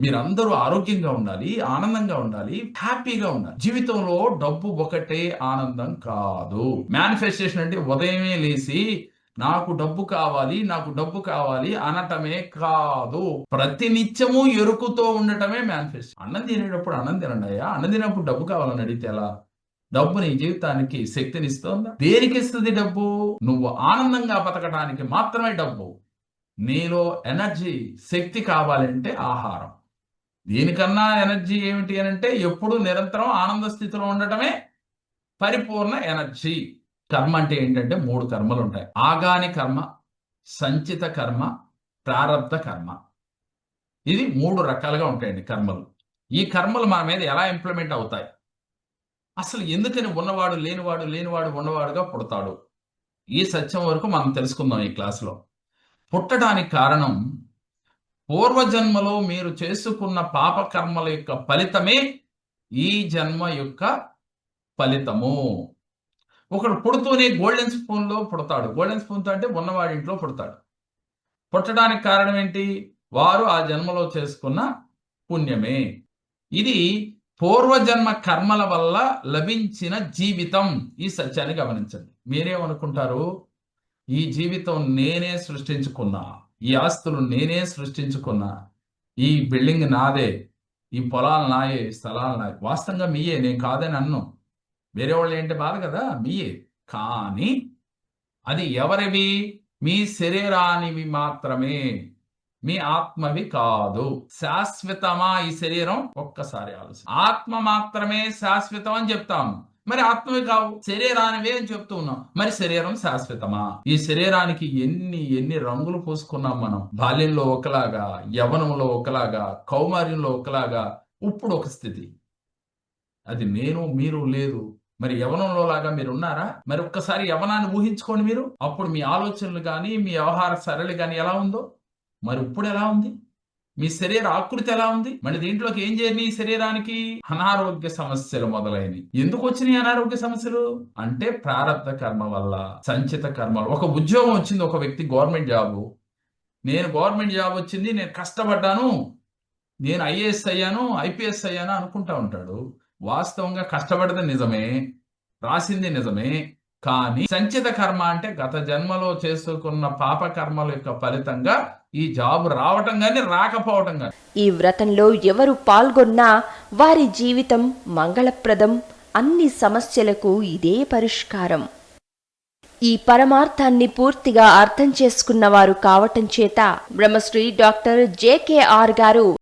మీరందరూ ఆరోగ్యంగా ఉండాలి, ఆనందంగా ఉండాలి, హ్యాపీగా ఉండాలి. జీవితంలో డబ్బు ఒకటే ఆనందం కాదు. మేనిఫెస్టేషన్ అంటే ఉదయమే లేసి నాకు డబ్బు కావాలి, నాకు డబ్బు కావాలి అనటమే కాదు. ప్రతి నిత్యము ఎరుకుతో ఉండటమే మేనిఫెస్టేషన్. అన్నం తినేటప్పుడు అన్నం తినండయ్యా. అన్నం తినేటప్పుడు డబ్బు కావాలని అడిగితే ఎలా? డబ్బు నీ జీవితానికి శక్తినిస్తోందా? దేనికిస్తుంది డబ్బు? నువ్వు ఆనందంగా బతకడానికి మాత్రమే డబ్బు. నీలో ఎనర్జీ, శక్తి కావాలంటే ఆహారం. దీనికన్నా ఎనర్జీ ఏమిటి అనంటే ఎప్పుడు నిరంతరం ఆనంద స్థితిలో ఉండటమే పరిపూర్ణ ఎనర్జీ. కర్మ అంటే ఏంటంటే 3 కర్మలుంటాయి. ఆగాని కర్మ, సంచిత కర్మ, ప్రారబ్ధ కర్మ. ఇది 3 రకాలుగా ఉంటాయండి కర్మలు. ఈ కర్మలు మన మీద ఎలా ఇంప్లిమెంట్ అవుతాయి? అసలు ఎందుకని ఉన్నవాడు లేనివాడు, లేనివాడు ఉన్నవాడుగా పుడతాడు? ఈ సత్యం వరకు మనం తెలుసుకుందాం ఈ క్లాస్‌లో. పుట్టడానికి కారణం పూర్వజన్మలో మీరు చేసుకున్న పాప కర్మల యొక్క ఫలితమే ఈ జన్మ యొక్క ఫలితము. ఒకడు పుడుతూనే గోల్డెన్ స్పూన్‌లో పుడతాడు. గోల్డెన్ స్పూన్‌తో అంటే ఉన్నవాడి ఇంట్లో పుడతాడు. పుట్టడానికి కారణం ఏంటి? వారు ఆ జన్మలో చేసుకున్న పుణ్యమే. ఇది పూర్వజన్మ కర్మల వల్ల లభించిన జీవితం. ఈ సత్యాన్ని గమనించండి. మీరేమనుకుంటారు? ఈ జీవితం నేనే సృష్టించుకున్నా. ఈ ఆస్తులు నేనే సృష్టించుకున్నా. ఈ బిల్డింగ్ నాదే. ఈ పొలాలు నాయే. స్థలాలు నాయి. వాస్తవంగా మీయే. నేను కాదని అనను. వేరే వాళ్ళేంటి బాధ కదా! మీయే. కానీ అది ఎవరివి? మీ శరీరానివి మాత్రమే. మీ ఆత్మవి కాదు. శాశ్వతమా ఈ శరీరం? ఒక్కసారి ఆత్మ మాత్రమే శాశ్వతం అని చెప్తాము. మరి ఆత్మవి కావు. శరీరానివే అని చెప్తూ ఉన్నాం. మరి శరీరం శాశ్వతమా? ఈ శరీరానికి ఎన్ని రంగులు పూసుకున్నాం మనం. బాల్యంలో ఒకలాగా, యవ్వనంలో ఒకలాగా, కౌమార్యంలో ఒకలాగా, ఇప్పుడు ఒక స్థితి. అది నేను, మీరు లేదు. మరి యవ్వనంలో లాగా మీరున్నారా? మరి ఒక్కసారి యవ్వనాన్ని ఊహించుకోండి మీరు. అప్పుడు మీ ఆలోచనలు గాని, మీ వ్యవహార సరళి గాని ఎలా ఉందో? మరి ఇప్పుడెలా ఉంది? మీ శరీర ఆకృతి ఎలా ఉంది? మరి దీంట్లోకి ఏం చేరినాయి ఈ శరీరానికి? అనారోగ్య సమస్యలు మొదలైనయి. ఎందుకొచ్చినాయి అనారోగ్య సమస్యలు? అంటే ప్రారబ్ధ కర్మ వల్ల, సంచిత కర్మలు. ఒక ఉద్యోగం వచ్చింది ఒక వ్యక్తి గవర్నమెంట్ జాబు. నేను గవర్నమెంట్ జాబ్ వచ్చింది. నేను కష్టపడ్డాను. నేను ఐఏఎస్ అయ్యాను, ఐపీఎస్ అయ్యాను అనుకుంటా ఉంటాడు. వాస్తవంగా కష్టపడితే నిజమే. రాసింది నిజమే. కానీ సంచిత కర్మ అంటే గత జన్మలో చేసుకున్న పాప కర్మల యొక్క ఫలితంగా ఈ జాబ్ రావటం గాని, రాకపోవటం గాని. ఈ వ్రతంలో ఎవరు పాల్గొన్నా వారి జీవితం మంగళప్రదం. అన్ని సమస్యలకు ఇదే పరిష్కారం. ఈ పరమార్థాన్ని పూర్తిగా అర్థం చేసుకున్నవారు కావటం చేత బ్రహ్మశ్రీ డాక్టర్ జేకేఆర్ గారు